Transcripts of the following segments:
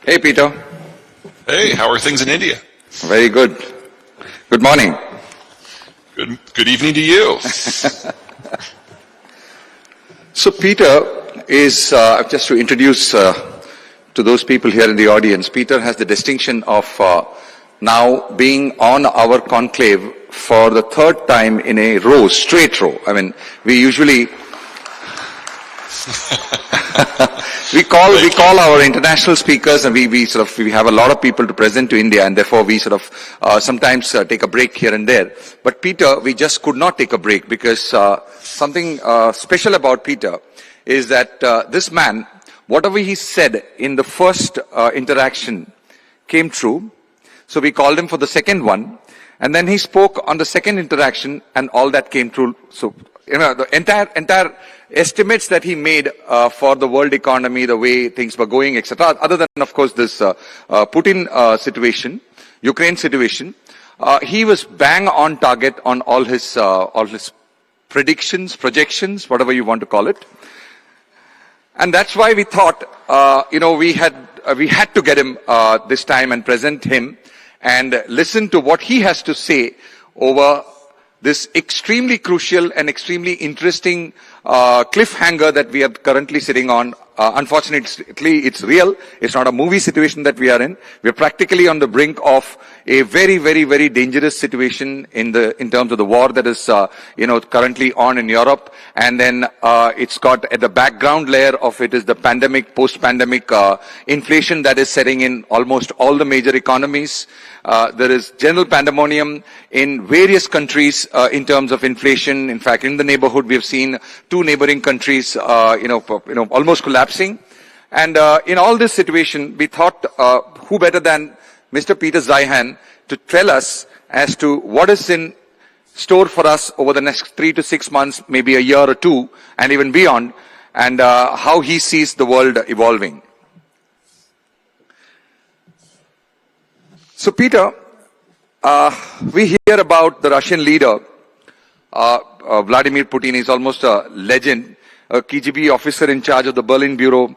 Hey, Peter. Hey, how are things in India? Very good. Good morning. Good evening to you. So, Peter is, just to introduce to those people here in the audience, Peter has the distinction of now being on our conclave for the third time in a row, straight row. I mean, we usually we call our international speakers, and we have a lot of people to present to India, and therefore we sometimes take a break here and there. But Peter, we just could not take a break because something special about Peter is that this man, whatever he said in the first interaction came true. So we called him for the second one, and then he spoke on the second interaction, and all that came true. So, the entire estimates that he made for the world economy, the way things were going, etc. Other than, of course, this Putin situation, Ukraine situation, he was bang on target on all his predictions, projections, whatever you want to call it. And that's why we thought, we had to get him this time and present him and listen to what he has to say over this extremely crucial and extremely interesting cliffhanger that we are currently sitting on. Unfortunately, it's real. It's not a movie situation that we are in. We're practically on the brink of a very, very, very dangerous situation in terms of the war that is, currently on in Europe. And then, it's got at the background layer of it is the pandemic, post-pandemic, inflation that is setting in almost all the major economies. There is general pandemonium in various countries, in terms of inflation. In fact, in the neighborhood, we have seen two neighboring countries, almost collapsing. And in all this situation, we thought, who better than Mr. Peter Zeihan to tell us as to what is in store for us over the next 3 to 6 months, maybe a year or two, and even beyond, and how he sees the world evolving. So, Peter, we hear about the Russian leader, Vladimir Putin. Is almost a legend, a KGB officer in charge of the Berlin bureau,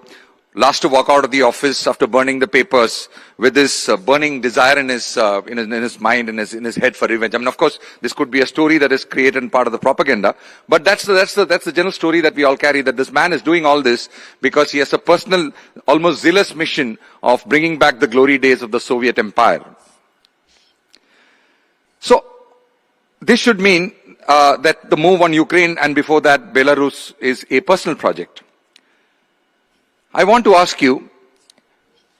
last to walk out of the office after burning the papers with this burning desire in his mind, in his head for revenge. I mean, of course, this could be a story that is created and part of the propaganda, but that's the general story that we all carry, that this man is doing all this because he has a personal, almost zealous mission of bringing back the glory days of the Soviet Empire. So, this should mean that the move on Ukraine and before that Belarus is a personal project. I want to ask you,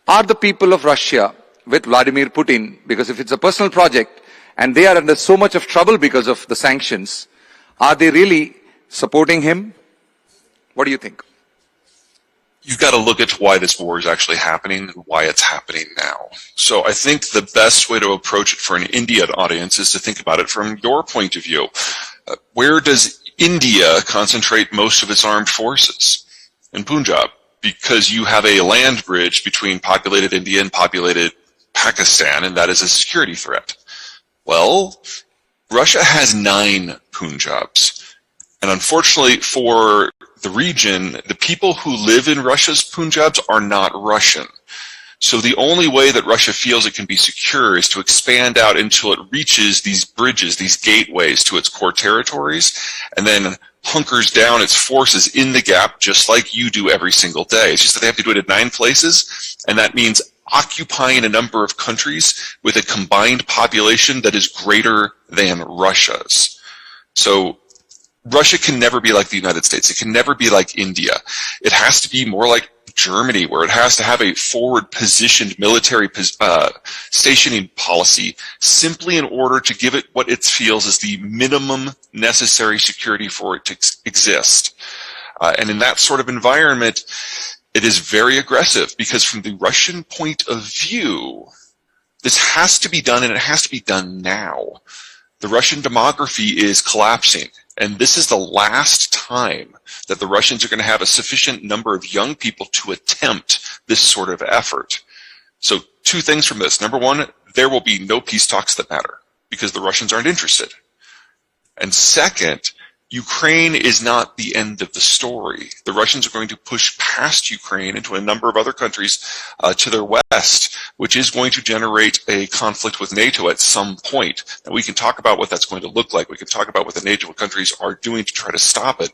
are the people of Russia with Vladimir Putin, because if it's a personal project and they are under so much of trouble because of the sanctions, are they really supporting him? What do you think? You've got to look at why this war is actually happening and why it's happening now. So I think the best way to approach it for an Indian audience is to think about it from your point of view. Where does India concentrate most of its armed forces? In Punjab, because you have a land bridge between populated India and populated Pakistan, and that is a security threat. Well, Russia has 9 Punjabs. And unfortunately for the region, the people who live in Russia's Punjabs are not Russian. So the only way that Russia feels it can be secure is to expand out until it reaches these bridges, these gateways to its core territories, and then hunkers down its forces in the gap just like you do every single day. It's just that they have to do it at 9 places, and that means occupying a number of countries with a combined population that is greater than Russia's. So Russia can never be like the United States. It can never be like India. It has to be more like Germany, where it has to have a forward-positioned military stationing policy simply in order to give it what it feels is the minimum necessary security for it to exist. And in that sort of environment, it is very aggressive because from the Russian point of view, this has to be done, and it has to be done now. The Russian demography is collapsing, and this is the last time that the Russians are going to have a sufficient number of young people to attempt this sort of effort. So 2 things from this. Number 1, there will be no peace talks that matter because the Russians aren't interested. And second, Ukraine is not the end of the story. The Russians are going to push past Ukraine into a number of other countries to their west, which is going to generate a conflict with NATO at some point. And we can talk about what that's going to look like. We can talk about what the NATO countries are doing to try to stop it.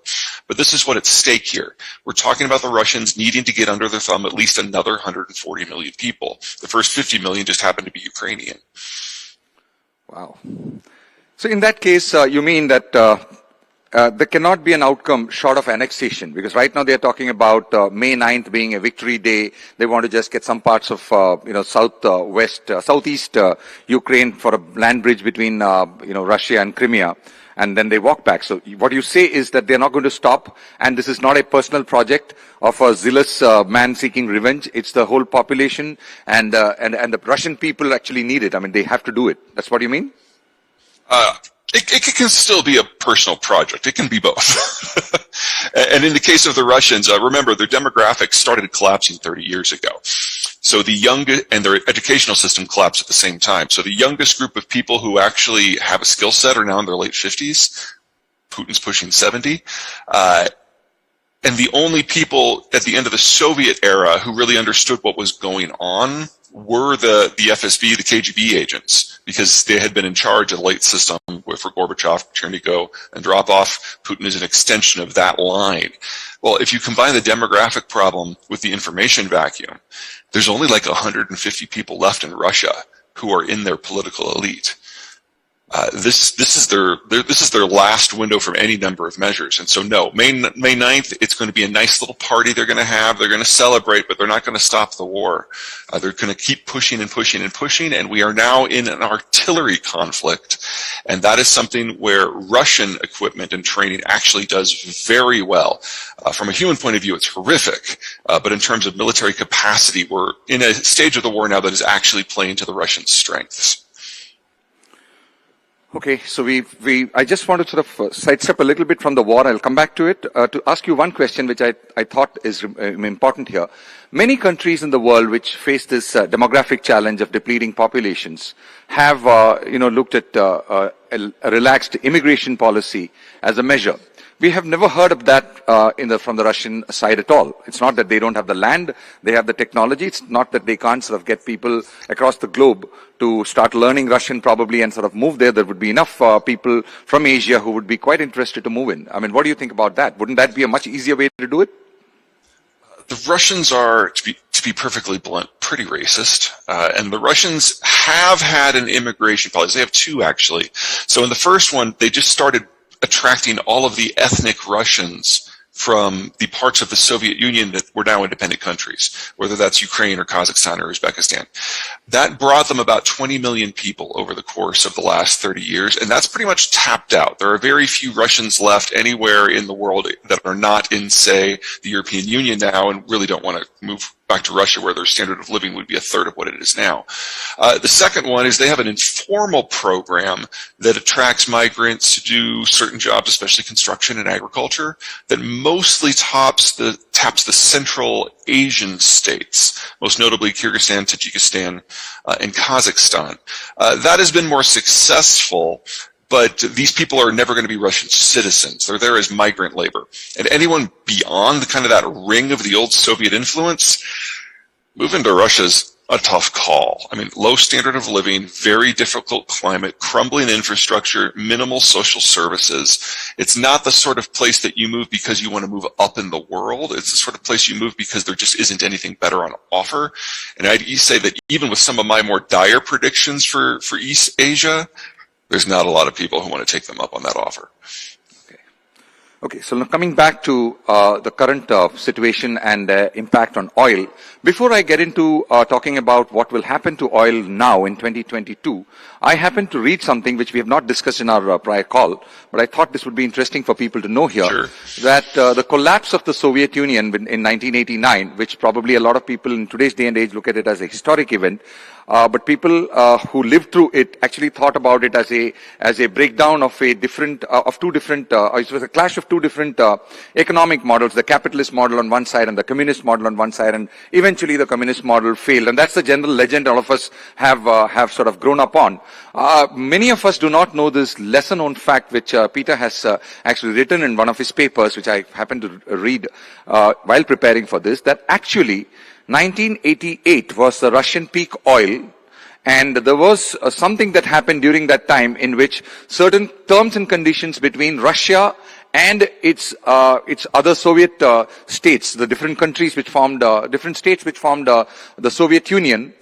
But this is what at stake here. We're talking about the Russians needing to get under their thumb at least another 140 million people. The first 50 million just happen to be Ukrainian. Wow. So in that case, you mean that there cannot be an outcome short of annexation, because right now they're talking about May 9th being a victory day. They want to just get some parts of, southeast Ukraine for a land bridge between, Russia and Crimea, and then they walk back. So what you say is that they're not going to stop, and this is not a personal project of a zealous man seeking revenge. It's the whole population, and the Russian people actually need it. I mean, they have to do it. That's what you mean? It can still be a personal project. It can be both. And in the case of the Russians, remember, their demographics started collapsing 30 years ago. So the youngest, and their educational system collapsed at the same time. So the youngest group of people who actually have a skill set are now in their late 50s. Putin's pushing 70. And the only people at the end of the Soviet era who really understood what was going on were the FSB, the KGB agents, because they had been in charge of the late system for Gorbachev, Chernigov, and Andropov. Putin is an extension of that line. Well, if you combine the demographic problem with the information vacuum, there's only like 150 people left in Russia who are in their political elite. This is their last window from any number of measures. And so no, May 9th, it's going to be a nice little party they're going to have. They're going to celebrate, but they're not going to stop the war. They're going to keep pushing and pushing and pushing. And we are now in an artillery conflict. And that is something where Russian equipment and training actually does very well. From a human point of view, it's horrific. But in terms of military capacity, we're in a stage of the war now that is actually playing to the Russian strengths. Okay, so I just want to sort of sidestep a little bit from the war. I'll come back to it to ask you one question, which I thought is important here. Many countries in the world which face this demographic challenge of depleting populations have, looked at a relaxed immigration policy as a measure. We have never heard of that from the Russian side at all. It's not that they don't have the land, they have the technology. It's not that they can't sort of get people across the globe to start learning Russian probably and sort of move there. There would be enough people from Asia who would be quite interested to move in. I mean, what do you think about that? Wouldn't that be a much easier way to do it? The Russians are, to be perfectly blunt, pretty racist. And the Russians have had an immigration policy. They have two, actually. So in the first one, they just started attracting all of the ethnic Russians from the parts of the Soviet Union that were now independent countries, whether that's Ukraine or Kazakhstan or Uzbekistan. That brought them about 20 million people over the course of the last 30 years, and that's pretty much tapped out. There are very few Russians left anywhere in the world that are not in, say, the European Union now and really don't want to move back to Russia, where their standard of living would be a third of what it is now. The second one is they have an informal program that attracts migrants to do certain jobs, especially construction and agriculture, that mostly taps the Central Asian states, most notably Kyrgyzstan, Tajikistan, and Kazakhstan. That has been more successful, but these people are never going to be Russian citizens. They're there as migrant labor. And anyone beyond kind of that ring of the old Soviet influence, moving to Russia's a tough call. I mean, low standard of living, very difficult climate, crumbling infrastructure, minimal social services. It's not the sort of place that you move because you want to move up in the world. It's the sort of place you move because there just isn't anything better on offer. And I'd say that even with some of my more dire predictions for East Asia, there's not a lot of people who want to take them up on that offer. Okay, so now coming back to the current situation and impact on oil, before I get into talking about what will happen to oil now in 2022, I happened to read something which we have not discussed in our prior call, but I thought this would be interesting for people to know here, sure, that the collapse of the Soviet Union in 1989, which probably a lot of people in today's day and age look at it as a historic event, but people who lived through it actually thought about it as a breakdown of a different of two different it was a clash of two different economic models, the capitalist model on one side and the communist model on one side, and eventually the communist model failed, and that's the general legend all of us have sort of grown up on. Many of us do not know this lesser known fact which Peter has actually written in one of his papers, which I happened to read while preparing for this, that actually 1988 was the Russian peak oil, and there was something that happened during that time in which certain terms and conditions between Russia and its other Soviet states, the different countries which formed, different states which formed the Soviet Union,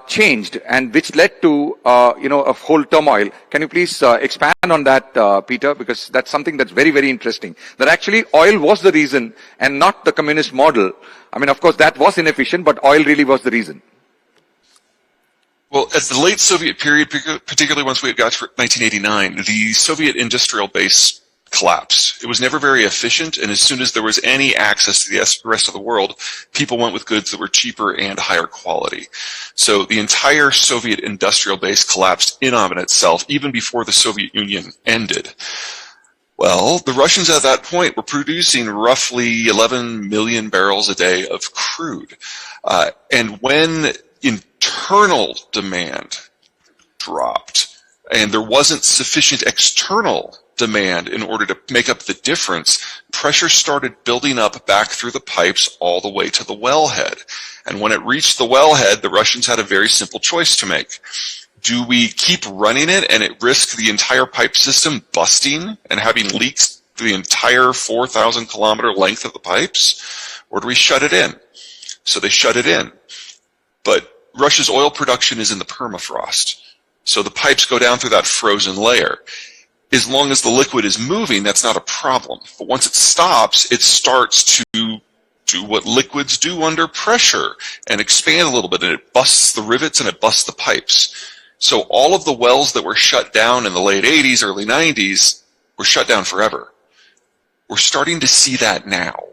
changed, and which led to a whole turmoil. Can you please expand on that, Peter? Because that's something that's very, very interesting. That actually oil was the reason and not the communist model. I mean, of course, that was inefficient, but oil really was the reason. Well, at the late Soviet period, particularly once we got to 1989, the Soviet industrial base collapsed. It was never very efficient, and as soon as there was any access to the rest of the world, people went with goods that were cheaper and higher quality. So the entire Soviet industrial base collapsed in on itself, even before the Soviet Union ended. Well, the Russians at that point were producing roughly 11 million barrels a day of crude. And when internal demand dropped and there wasn't sufficient external demand in order to make up the difference, pressure started building up back through the pipes all the way to the wellhead. And when it reached the wellhead, the Russians had a very simple choice to make. Do we keep running it and it risk the entire pipe system busting and having leaks through the entire 4,000 kilometer length of the pipes? Or do we shut it in? So they shut it in. But Russia's oil production is in the permafrost. So the pipes go down through that frozen layer. As long as the liquid is moving, that's not a problem. But once it stops, it starts to do what liquids do under pressure and expand a little bit, and it busts the rivets and it busts the pipes. So all of the wells that were shut down in the late 80s, early 90s were shut down forever. We're starting to see that now.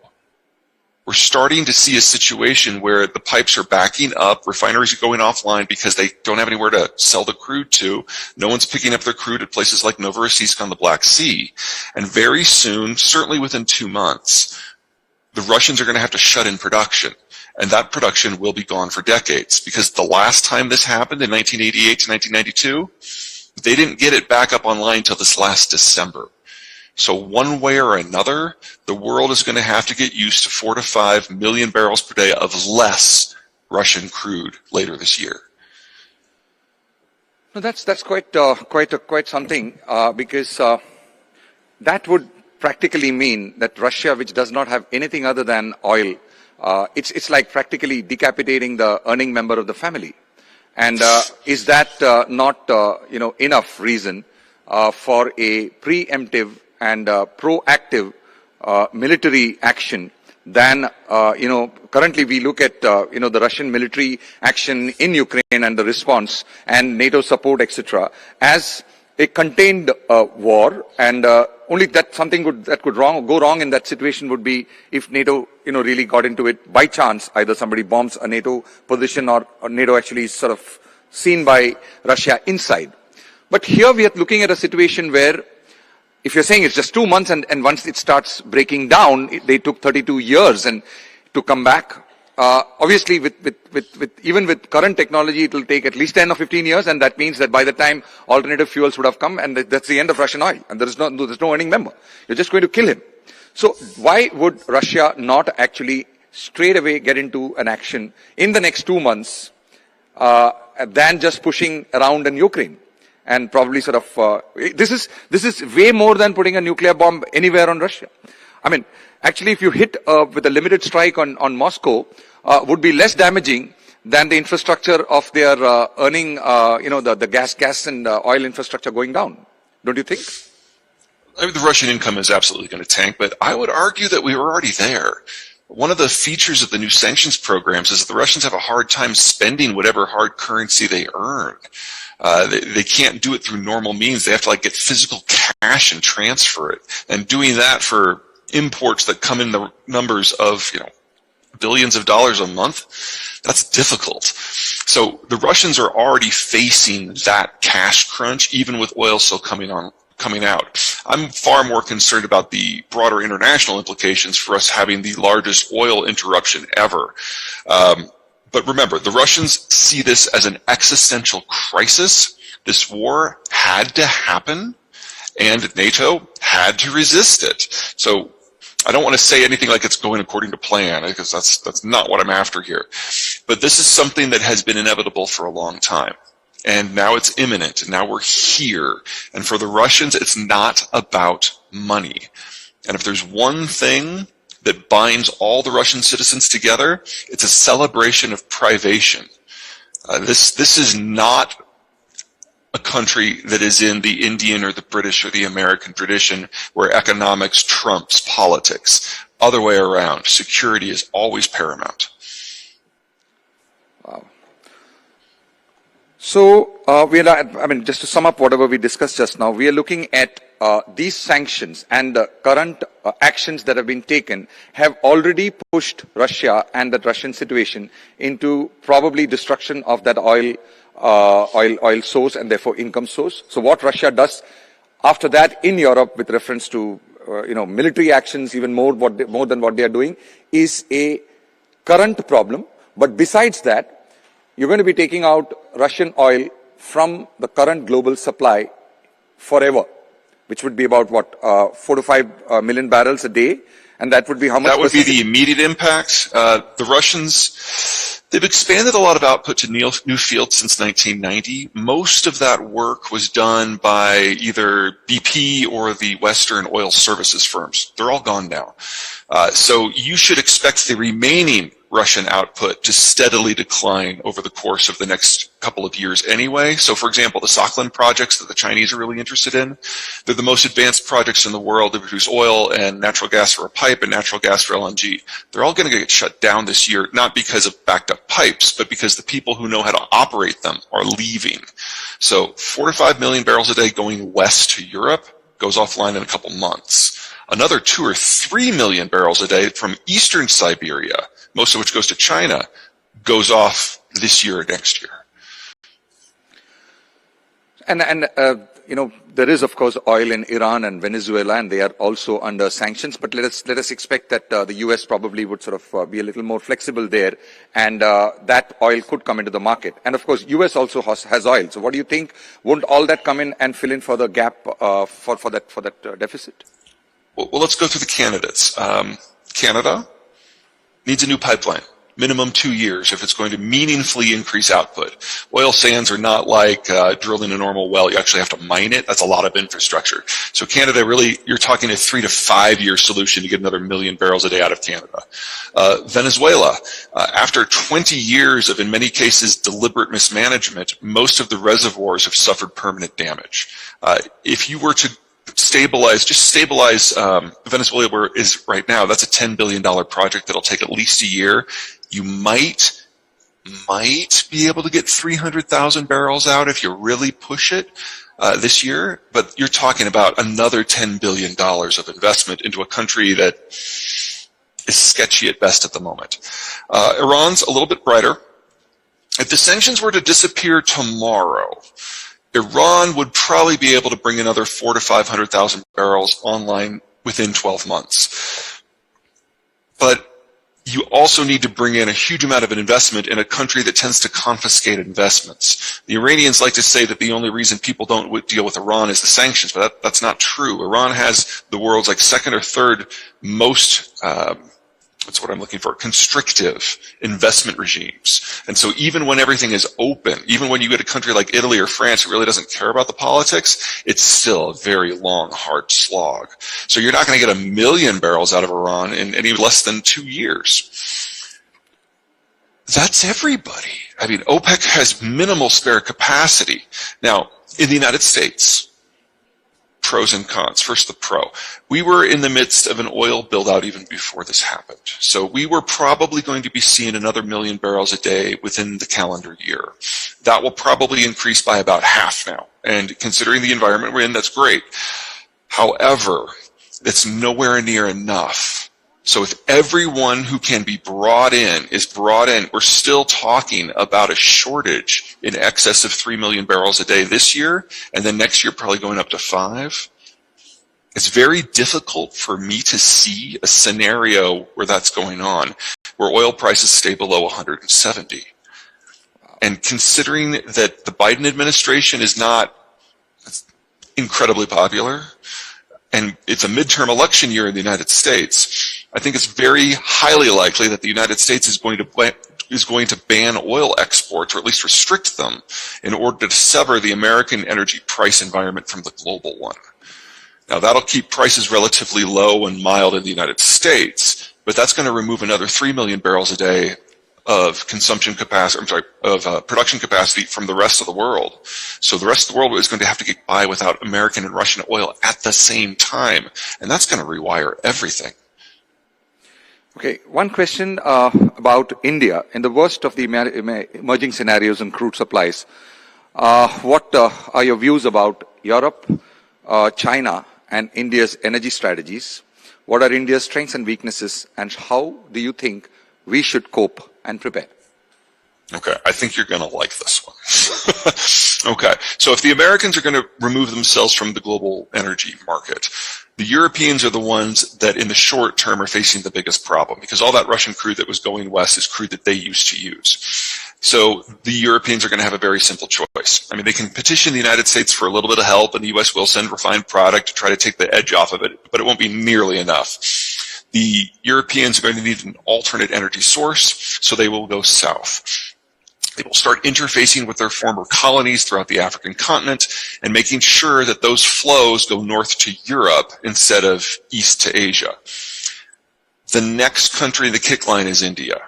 We're starting to see a situation where the pipes are backing up, refineries are going offline because they don't have anywhere to sell the crude to. No one's picking up their crude at places like Novorossiysk on the Black Sea. And very soon, certainly within 2 months, the Russians are going to have to shut in production. And that production will be gone for decades, because the last time this happened in 1988 to 1992, they didn't get it back up online until this last December. So one way or another, the world is going to have to get used to 4 to 5 million barrels per day of less Russian crude later this year. No, that's quite something, because that would practically mean that Russia, which does not have anything other than oil, it's like practically decapitating the earning member of the family. And is that not enough reason for a preemptive and proactive military action than currently we look at the Russian military action in Ukraine and the response and NATO support, etc., as a contained war, and only that something that could go wrong in that situation would be if NATO really got into it by chance. Either somebody bombs a NATO position or NATO actually is sort of seen by Russia inside. But here we are looking at a situation where, if you're saying it's just 2 months and once it starts breaking down, they took 32 years and to come back. Obviously, even with current technology, it will take at least 10 or 15 years, and that means that by the time alternative fuels would have come, and that's the end of Russian oil, and there's no earning member. You're just going to kill him. So why would Russia not actually straight away get into an action in the next 2 months than just pushing around in Ukraine? And probably sort of, this is way more than putting a nuclear bomb anywhere on Russia. I mean, actually, if you hit with a limited strike on Moscow, would be less damaging than the infrastructure of their earning, the gas and oil infrastructure going down. Don't you think? I mean, the Russian income is absolutely going to tank, but I would argue that we were already there. One of the features of the new sanctions programs is that the Russians have a hard time spending whatever hard currency they earn. They can't do it through normal means. They have to get physical cash and transfer it. And doing that for imports that come in the numbers of, billions of dollars a month, that's difficult. So the Russians are already facing that cash crunch, even with oil still coming out. I'm far more concerned about the broader international implications for us having the largest oil interruption ever. But remember, the Russians see this as an existential crisis. This war had to happen, and NATO had to resist it. So I don't want to say anything like it's going according to plan, because that's not what I'm after here. But this is something that has been inevitable for a long time. And now it's imminent, and now we're here. And for the Russians, it's not about money. And if there's one thing that binds all the Russian citizens together, it's a celebration of privation. This is not a country that is in the Indian or the British or the American tradition where economics trumps politics. Other way around, security is always paramount. Wow. So, just to sum up whatever we discussed just now, we are looking at these sanctions, and the current actions that have been taken have already pushed Russia and the Russian situation into probably destruction of that oil source and therefore income source. So what Russia does after that in Europe with reference to military actions, even more than what they are doing, is a current problem. But besides that, you're going to be taking out Russian oil from the current global supply forever, which would be about 4 to 5 million barrels a day. And that would be how much? That would be the immediate impact. The Russians, they've expanded a lot of output to new fields since 1990. Most of that work was done by either BP or the Western oil services firms. They're all gone now. So you should expect the remaining Russian output to steadily decline over the course of the next couple of years anyway. So, for example, the Sakhalin projects that the Chinese are really interested in, they're the most advanced projects in the world to produce oil and natural gas for a pipe and natural gas for LNG. They're all going to get shut down this year, not because of backed up pipes, but because the people who know how to operate them are leaving. So 4 to 5 million barrels a day going west to Europe goes offline in a couple months. Another 2 or 3 million barrels a day from eastern Siberia, most of which goes to China, goes off this year or next year. And there is, of course, oil in Iran and Venezuela, and they are also under sanctions. But let us expect that the U.S. probably would sort of be a little more flexible there, and that oil could come into the market. And of course, U.S. also has oil. So, what do you think? Won't all that come in and fill in for the gap for that deficit? Well, let's go through the candidates. Canada needs a new pipeline, minimum 2 years, if it's going to meaningfully increase output. Oil sands are not like drilling a normal well. You actually have to mine it. That's a lot of infrastructure. So Canada, really, you're talking a 3 to 5 year solution to get another 1 million barrels a day out of Canada. Venezuela, after 20 years of, in many cases, deliberate mismanagement, most of the reservoirs have suffered permanent damage. If you were to stabilize Venezuela where it is right now, that's a $10 billion project that'll take at least a year. You might be able to get 300,000 barrels out if you really push it this year, but you're talking about another $10 billion of investment into a country that is sketchy at best at the moment. Iran's a little bit brighter. If the sanctions were to disappear tomorrow, Iran would probably be able to bring another 400,000 to 500,000 barrels online within 12 months. But you also need to bring in a huge amount of an investment in a country that tends to confiscate investments. The Iranians like to say that the only reason people don't deal with Iran is the sanctions, but that's not true. Iran has the world's second or third most that's what I'm looking for, constrictive investment regimes. And so even when everything is open, even when you get a country like Italy or France who really doesn't care about the politics, it's still a very long, hard slog. So you're not going to get 1 million barrels out of Iran in any less than 2 years. That's everybody. I mean, OPEC has minimal spare capacity. Now, in the United States, pros and cons. First, the pro. We were in the midst of an oil build-out even before this happened. So we were probably going to be seeing another 1 million barrels a day within the calendar year. That will probably increase by about half now. And considering the environment we're in, that's great. However, it's nowhere near enough So if everyone who can be brought in is brought in, we're still talking about a shortage in excess of 3 million barrels a day this year, and then next year probably going up to 5. It's very difficult for me to see a scenario where that's going on, where oil prices stay below 170. And considering that the Biden administration is not incredibly popular, and it's a midterm election year in the United States, I think it's very highly likely that the United States is going to ban oil exports, or at least restrict them, in order to sever the American energy price environment from the global one. Now, that'll keep prices relatively low and mild in the United States, but that's going to remove another 3 million barrels a day of consumption capacity, production capacity from the rest of the world. So the rest of the world is going to have to get by without American and Russian oil at the same time, and that's going to rewire everything. Okay, one question about India. In the worst of the emerging scenarios in crude supplies, what are your views about Europe, China, and India's energy strategies? What are India's strengths and weaknesses, and how do you think we should cope and prepare? Okay, I think you're going to like this one. Okay, so if the Americans are going to remove themselves from the global energy market, the Europeans are the ones that in the short term are facing the biggest problem, because all that Russian crude that was going west is crude that they used to use. So the Europeans are going to have a very simple choice. I mean, they can petition the United States for a little bit of help, and the U.S. will send refined product to try to take the edge off of it, but it won't be nearly enough. The Europeans are going to need an alternate energy source, so they will go south. They will start interfacing with their former colonies throughout the African continent and making sure that those flows go north to Europe instead of east to Asia. The next country in the kick line is India.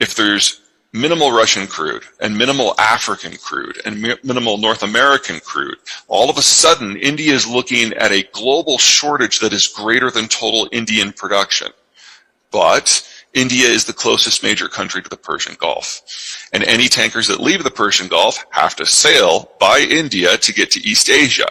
If there's minimal Russian crude and minimal African crude and minimal North American crude, all of a sudden India is looking at a global shortage that is greater than total Indian production. But India is the closest major country to the Persian Gulf. And any tankers that leave the Persian Gulf have to sail by India to get to East Asia.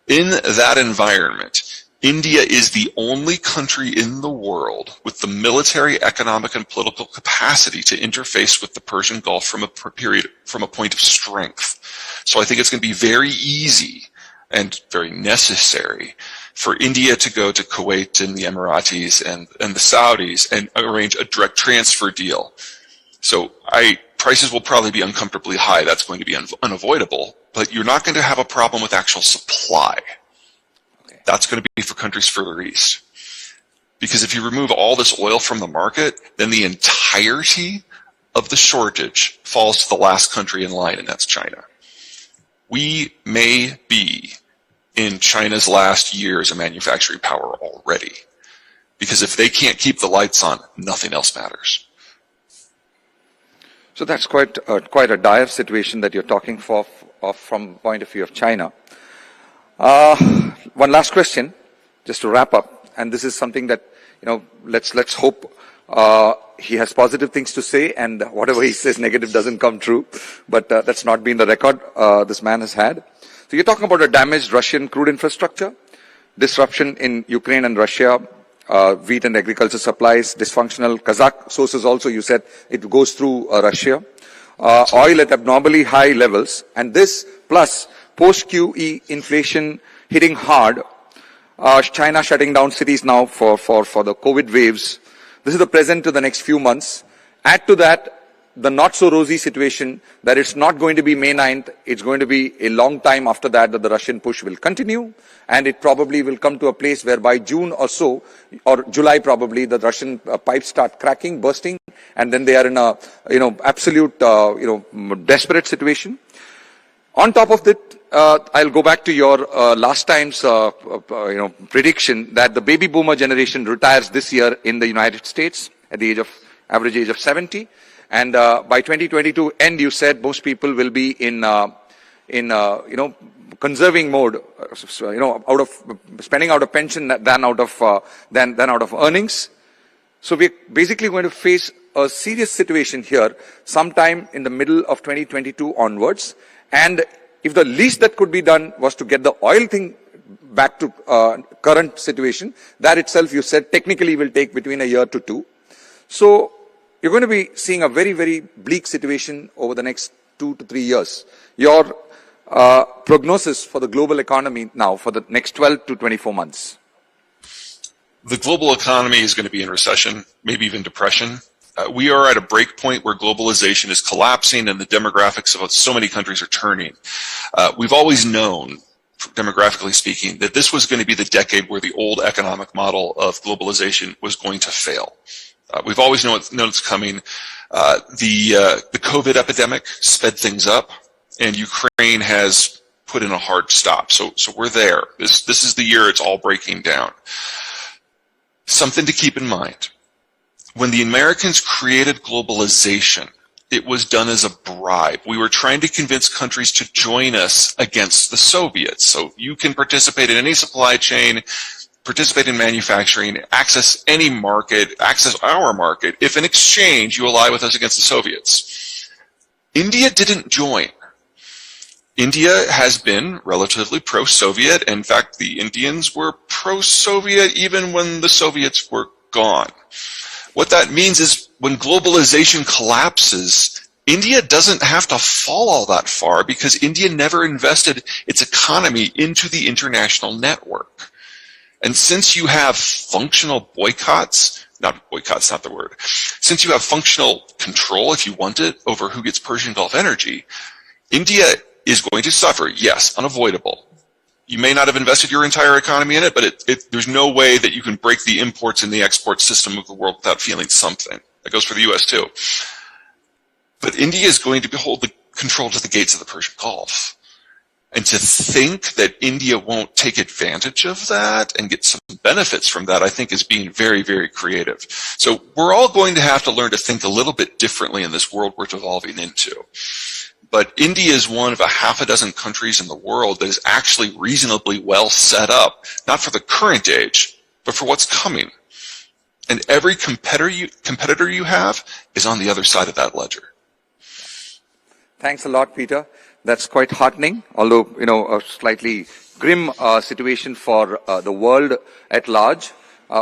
In that environment, India is the only country in the world with the military, economic, and political capacity to interface with the Persian Gulf from a point of strength. So I think it's going to be very easy and very necessary for India to go to Kuwait and the Emiratis and the Saudis and arrange a direct transfer deal. So prices will probably be uncomfortably high. That's going to be unavoidable, but you're not going to have a problem with actual supply. Okay. That's going to be for countries further east. Because if you remove all this oil from the market, then the entirety of the shortage falls to the last country in line, and that's China. We may be in China's last year as a manufacturing power already. Because if they can't keep the lights on, nothing else matters. So that's quite a dire situation that you're talking of from the point of view of China. One last question, just to wrap up, and this is something that, let's hope he has positive things to say, and whatever he says negative doesn't come true, but that's not been the record this man has had. So you're talking about a damaged Russian crude infrastructure, disruption in Ukraine and Russia, wheat and agriculture supplies, dysfunctional Kazakh sources also, you said it goes through Russia, oil at abnormally high levels, and this plus post-QE inflation hitting hard, China shutting down cities now for the COVID waves. This is the present to the next few months. Add to that the not so rosy situation that it's not going to be May 9th, it's going to be a long time after that the Russian push will continue, and it probably will come to a place where by June or so, or July probably, the Russian pipes start cracking, bursting, and then they are in a, absolute, desperate situation. On top of that, I'll go back to your last time's, prediction that the baby boomer generation retires this year in the United States at the average age of 70. And by 2022 end, you said most people will be in conserving mode, out of spending out of pension than out of earnings. So we're basically going to face a serious situation here sometime in the middle of 2022 onwards. And if the least that could be done was to get the oil thing back to current situation. That itself, you said, technically will take between a year to two. So you're going to be seeing a very, very bleak situation over the next 2 to 3 years. Your prognosis for the global economy now for the next 12 to 24 months? The global economy is going to be in recession, maybe even depression. We are at a break point where globalization is collapsing and the demographics of so many countries are turning. We've always known, demographically speaking, that this was going to be the decade where the old economic model of globalization was going to fail. We've always known it's coming. The COVID epidemic sped things up, and Ukraine has put in a hard stop. So we're there. This is the year it's all breaking down. Something to keep in mind. When the Americans created globalization, it was done as a bribe. We were trying to convince countries to join us against the Soviets. So you can participate in any supply chain, participate in manufacturing, access any market, access our market, if in exchange you ally with us against the Soviets. India didn't join. India has been relatively pro-Soviet. In fact, the Indians were pro-Soviet even when the Soviets were gone. What that means is when globalization collapses, India doesn't have to fall all that far because India never invested its economy into the international network. And since you have functional boycotts, not the word, since you have functional control, if you want it, over who gets Persian Gulf energy, India is going to suffer, yes, unavoidable. You may not have invested your entire economy in it, but there's no way that you can break the imports and the export system of the world without feeling something. That goes for the U.S. too. But India is going to hold the control to the gates of the Persian Gulf. And to think that India won't take advantage of that and get some benefits from that, I think is being very, very creative. So we're all going to have to learn to think a little bit differently in this world we're evolving into. But India is one of a half a dozen countries in the world that is actually reasonably well set up, not for the current age, but for what's coming. And every competitor you have is on the other side of that ledger. Thanks a lot, Peter. That's quite heartening, although, a slightly grim situation for the world at large.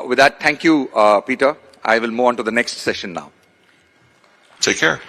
With that, thank you, Peter. I will move on to the next session now. Take care.